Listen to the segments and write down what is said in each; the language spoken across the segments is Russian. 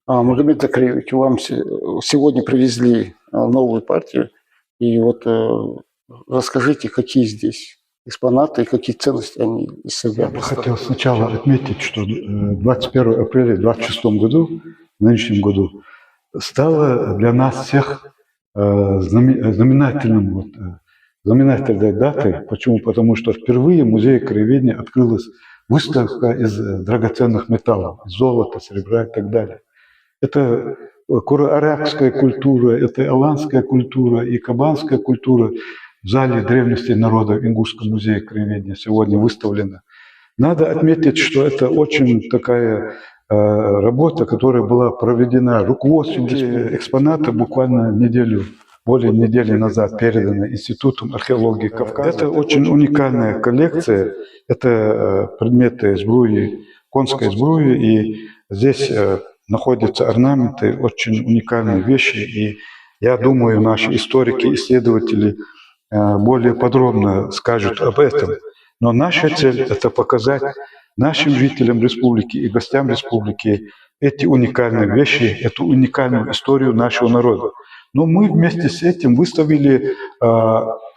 Магомед Закриевич, вам сегодня привезли новую партию. И вот расскажите, какие здесь экспонаты и какие ценности они из себя Я бы хотел сначала отметить, что 21 апреля 2026 году, в нынешнем году, стало для нас всех знаменательной датой. Почему? Потому что впервые в Музее краеведения открылась выставка из драгоценных металлов, из золота, серебра и так далее. Это куро-аракская культура, это аланская культура и кабанская культура в зале древности народа в Ингушском музее краеведения сегодня выставлена. Надо отметить, что это очень такая работа, которая была проведена руководством. Экспоната буквально более недели назад переданы Институтом археологии Кавказа. Это очень уникальная коллекция. Это предметы сбруи, конской сбруи, и здесь находятся орнаменты, очень уникальные вещи. И я думаю, наши историки, исследователи более подробно скажут об этом. Но наша цель – это показать нашим жителям республики и гостям республики эти уникальные вещи, эту уникальную историю нашего народа. Но мы вместе с этим выставили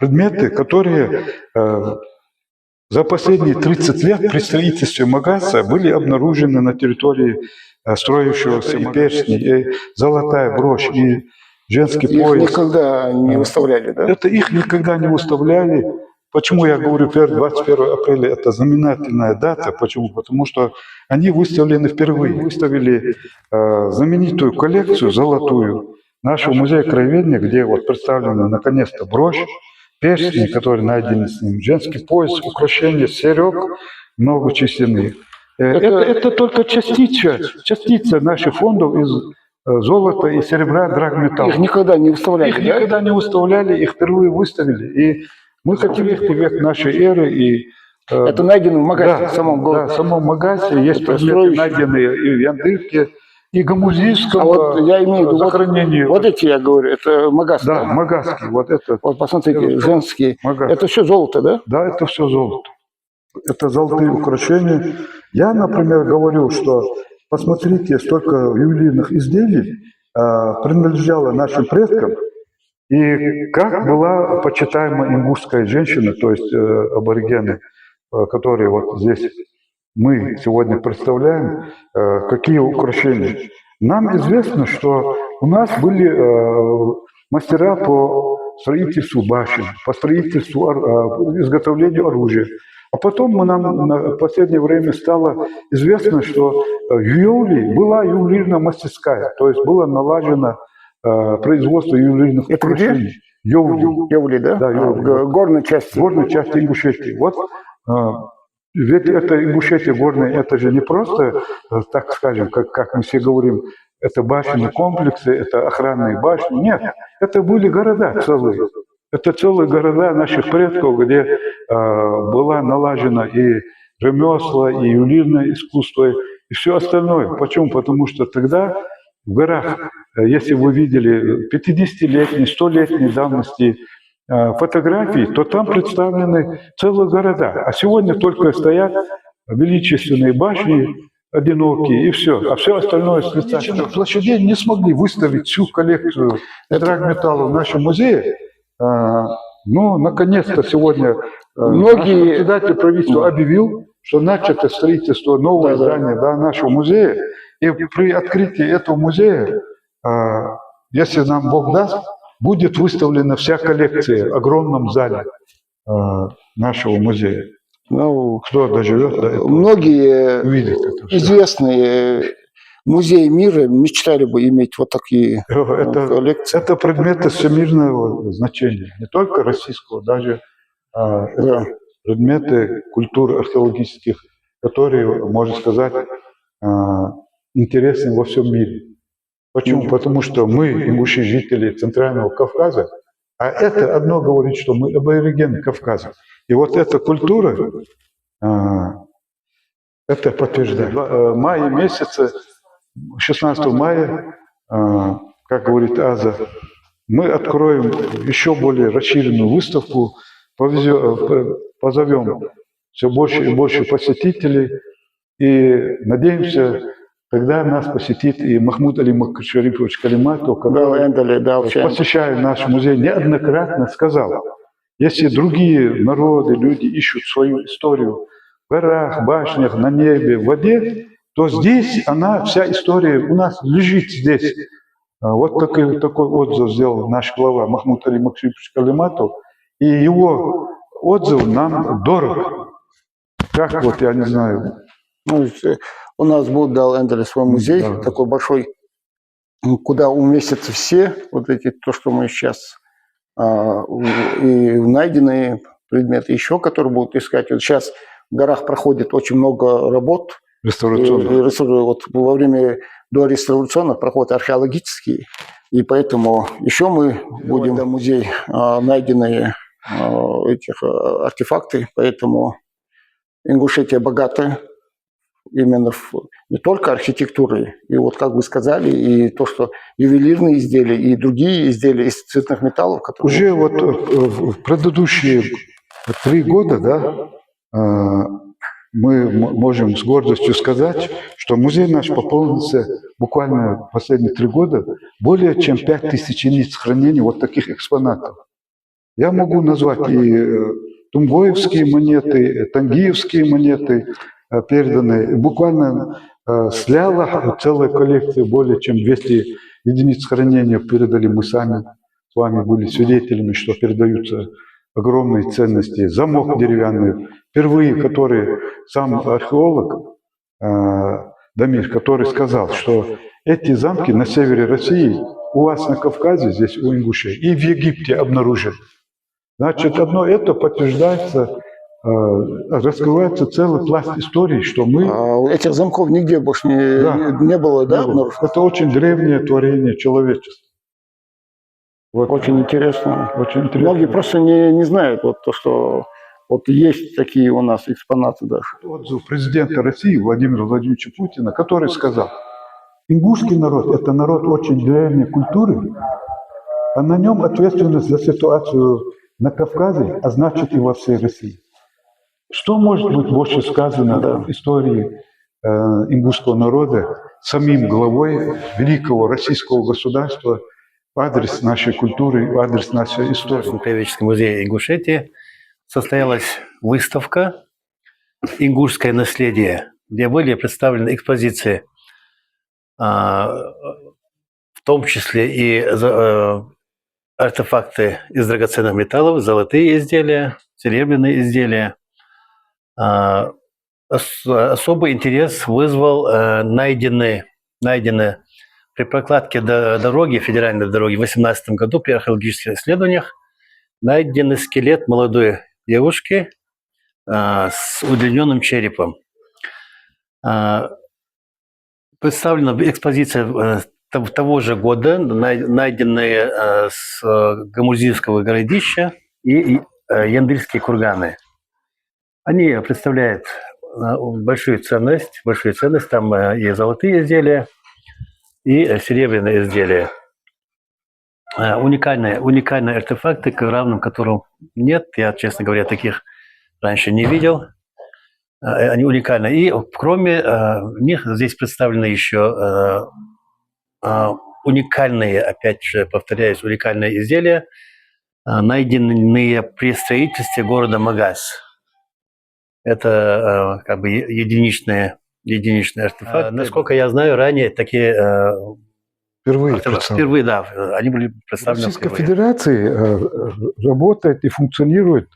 предметы, которые за последние 30 лет при строительстве Магаса были обнаружены на территории строившегося и перстни, и золотая брошь, и женский пояс. Их никогда не выставляли, да? Это их никогда не выставляли. Почему я говорю, 21 апреля – это знаменательная дата? Почему? Потому что они выставлены впервые. Выставили знаменитую коллекцию золотую нашего музея краеведения, где вот представлена наконец-то брошь, перстни, которые найдены с ним, женский пояс, украшения, серег многочисленных. Это только частица наших фондов из золота и серебра, драгметаллов. Их никогда не выставляли, Их никогда не выставляли, их впервые выставили. И мы хотим век нашей эры. И, это найдено в Магасе, да, в самом городе. Да, в самом Магасе есть предметы, найденные и в Яндырке, и Гамузийском вот я имею в виду, захоронении. Вот эти, я говорю, это Магас. Да, Магасский. Вот это. Вот посмотрите, женские. Магас. Это все золото, да? Да, это все золото. Это золотые украшения. Я, например, говорю, что посмотрите, столько ювелирных изделий принадлежало нашим предкам, и как была почитаема ингушская женщина, то есть аборигены, которые вот здесь мы сегодня представляем, какие украшения. Нам известно, что у нас были мастера по строительству башен, по строительству, изготовлению оружия. А потом в последнее время стало известно, что в Юлии была ювелирная мастерская, то есть было налажено производство ювелирных украшений. Ювли, да? Да, в горной части. В горной части Ингушетии. Вот ведь это Ингушетия горная, это же не просто, так скажем, как мы все говорим, это башенные комплексы, это охранные башни. Нет, это были города целые. Это целые города наших предков, где была налажена и ремесла, и ювелирное искусство, и все остальное. Почему? Потому что тогда в горах, если вы видели 50-летней, 100-летней давности фотографии, то там представлены целые города. А сегодня только стоят величественные башни, одинокие, и все. А все остальное с лица площадей не смогли выставить всю коллекцию драгметаллов в нашем музее. Ну, наконец-то сегодня председатель правительства объявил, что начато строительство нового здания нашего музея. И при открытии этого музея, если нам Бог даст, будет выставлена вся коллекция в огромном зале нашего музея. Ну, кто доживет до этого, многие известные музеи мира мечтали бы иметь вот такие коллекции. Это предметы всемирного значения, не только российского, даже предметы культур археологических, которые, можно сказать, интересны во всем мире. Почему? Потому что мы, ингуши, жители Центрального Кавказа, а это одно говорит, что мы аборигены Кавказа. И вот эта культура, это подтверждает. В мае месяце, 16 мая, как говорит Аза, мы откроем еще более расширенную выставку, позовем все больше и больше посетителей и надеемся тогда нас посетит и Махмуд Али Шарифович Калиматов, Да, который, Эндели, да, вообще. посещая наш музей, неоднократно сказал, если другие народы, люди ищут свою историю в горах, башнях, на небе, в воде, то здесь она, вся история у нас лежит здесь. Вот такой отзыв сделал наш глава Махмуд Али Шарифович Калиматов, и его отзыв нам дорог. Как вот, я не знаю. Ну, у нас будет, да, Эндели, свой музей, Да. такой большой, куда уместятся все вот эти, то, что мы сейчас, и найденные предметы еще, которые будут искать. Вот сейчас в горах проходит очень много работ. Реставрационно. Вот во время дореволюционных проходят археологические, и поэтому еще мы будем в музей найденные этих артефакты, поэтому Ингушетия богата именно не только архитектурой, и вот как вы сказали, и то, что ювелирные изделия, и другие изделия из цветных металлов, которые... Уже вот в предыдущие 3 года, да, мы можем с гордостью сказать, что музей наш пополнился буквально в последние 3 года более чем 5000 единиц хранения вот таких экспонатов. Я могу назвать и тунгоевские монеты, тангиевские монеты переданные. Буквально с Ляла целая коллекция, более чем 200 единиц хранения передали мы сами. С вами были свидетелями, что передаются огромные ценности. Замок деревянный, впервые который сам археолог Дамир, который сказал, что эти замки на севере России у вас на Кавказе, здесь у Ингушей, и в Египте обнаружены. Значит, одно это подтверждается, раскрывается целый пласт истории, что мы... Этих замков нигде больше не было, да? Это очень древнее творение человечества. Вот. Очень интересно. Очень интересно. Многие просто не знают вот то, что вот есть такие у нас экспонаты даже. Отзыв президента России Владимира Владимировича Путина, который сказал, ингушский народ – это народ очень древней культуры, а на нем ответственность за ситуацию на Кавказе, а значит и во всей России. Что может быть больше сказано в истории ингушского народа самим главой великого российского государства в адрес нашей культуры, в адрес нашей истории? В Краеведческом музее Ингушетии состоялась выставка «Ингушское наследие», где были представлены экспозиции, в том числе и артефакты из драгоценных металлов, золотые изделия, серебряные изделия. Особый интерес вызвал найденные при прокладке дороги, федеральной дороги в 2018 году при археологических исследованиях найденный скелет молодой девушки с удлиненным черепом. Представлена экспозиция того же года, найденные с Гамузиевского городища и яндыльские курганы. Они представляют большую ценность. Там и золотые изделия, и серебряные изделия. Уникальные артефакты, равным которым нет. Я, честно говоря, таких раньше не видел. Они уникальны. И кроме них здесь представлены еще уникальные, опять же, повторяюсь, уникальные изделия, найденные при строительстве города Магаз. Это как бы единичные артефакты. Насколько я знаю, ранее такие впервые, да, они были представлены. В Российской Федерации работает и функционирует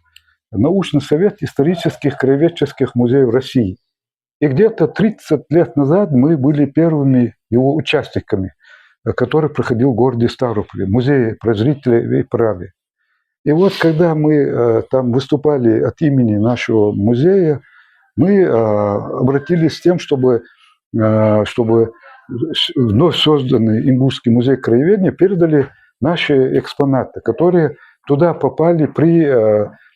научный совет исторических краеведческих музеев России. И где-то 30 лет назад мы были первыми его участниками, который проходил в городе Ставрополе, музее прозрителей и праве. И вот когда мы там выступали от имени нашего музея, мы обратились с тем, чтобы вновь созданный Ингушский музей краеведения передали наши экспонаты, которые туда попали при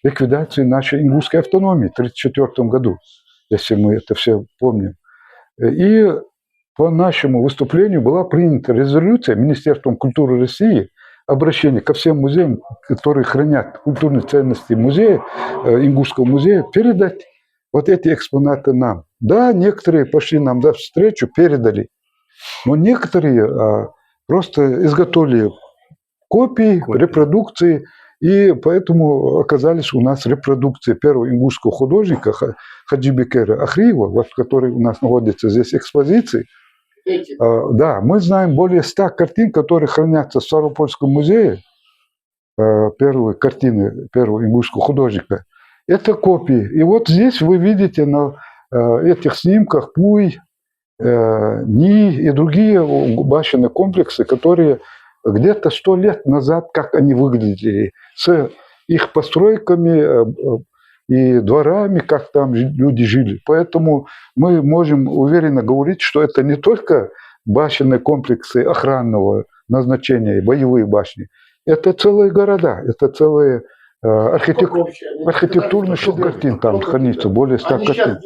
ликвидации нашей ингушской автономии в 1934 году, если мы это все помним. И по нашему выступлению была принята резолюция Министерством культуры России, обращение ко всем музеям, которые хранят культурные ценности музея, Ингушского музея, передать вот эти экспонаты нам. Да, некоторые пошли нам навстречу, передали. Но некоторые просто изготовили копии, репродукции, и поэтому оказались у нас репродукции первого ингушского художника Хаджибекера Ахриева, вот, который у нас находится здесь экспозиции. Да, мы знаем более 100 картин, которые хранятся в Ставропольском музее, первые картины первого ингушского художника. Это копии. И вот здесь вы видите на этих снимках Пуй, Ни и другие башенные комплексы, которые где-то 100 лет назад, как они выглядели, с их постройками и дворами, как там люди жили. Поэтому мы можем уверенно говорить, что это не только башенные комплексы охранного назначения, боевые башни, это целые города, это целые архитектурные картин там хранится, более 100 картин.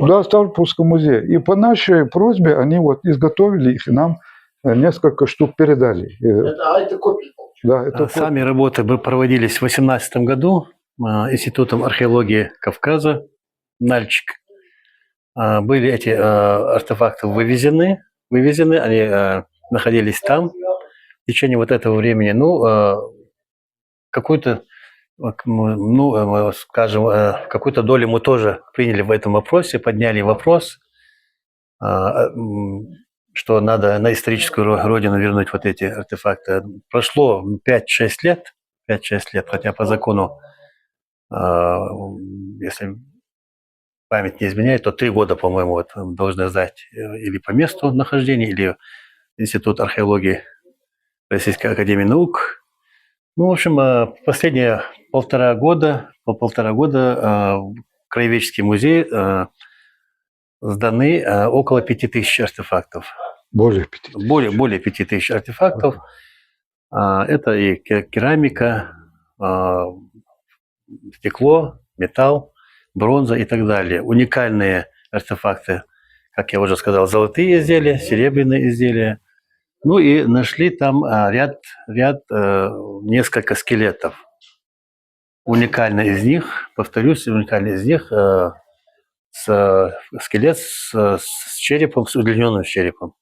Да, в Ставропольском музее. И по нашей просьбе они вот изготовили их и нам несколько штук передали. Это копии. Да, это Сами работы проводились в 2018 году Институтом археологии Кавказа, Нальчик. Были эти артефакты вывезены, они находились там в течение вот этого времени. Ну, какую-то, ну, скажем, какую-то долю мы тоже приняли в этом вопросе, подняли вопрос, что надо на историческую родину вернуть вот эти артефакты. Прошло 5-6 лет, хотя по закону, если память не изменяет, то 3 года, по-моему, вот, должны сдать или по месту нахождения, или Институт археологии Российской академии наук. Ну, в общем, последние полтора года в Краеведческий музей сданы около 5000 артефактов. более 5000. Более 5000 артефактов. Это и керамика, стекло, металл, бронза и так далее. Уникальные артефакты, как я уже сказал, золотые изделия, серебряные изделия. Ну и нашли там несколько скелетов. Уникальный из них, повторюсь, скелет с черепом, с удлиненным черепом.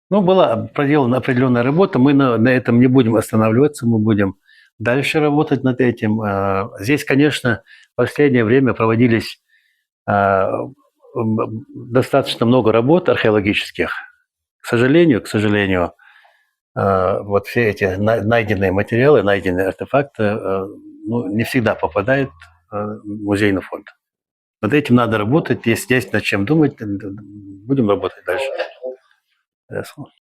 Ну, была проделана определенная работа, мы на этом не будем останавливаться, мы будем дальше работать над этим. Здесь, конечно, в последнее время проводились достаточно много работ археологических. К сожалению, вот все эти найденные материалы, найденные артефакты, ну, не всегда попадают в музейный фонд. Над этим надо работать, есть над чем думать, будем работать дальше.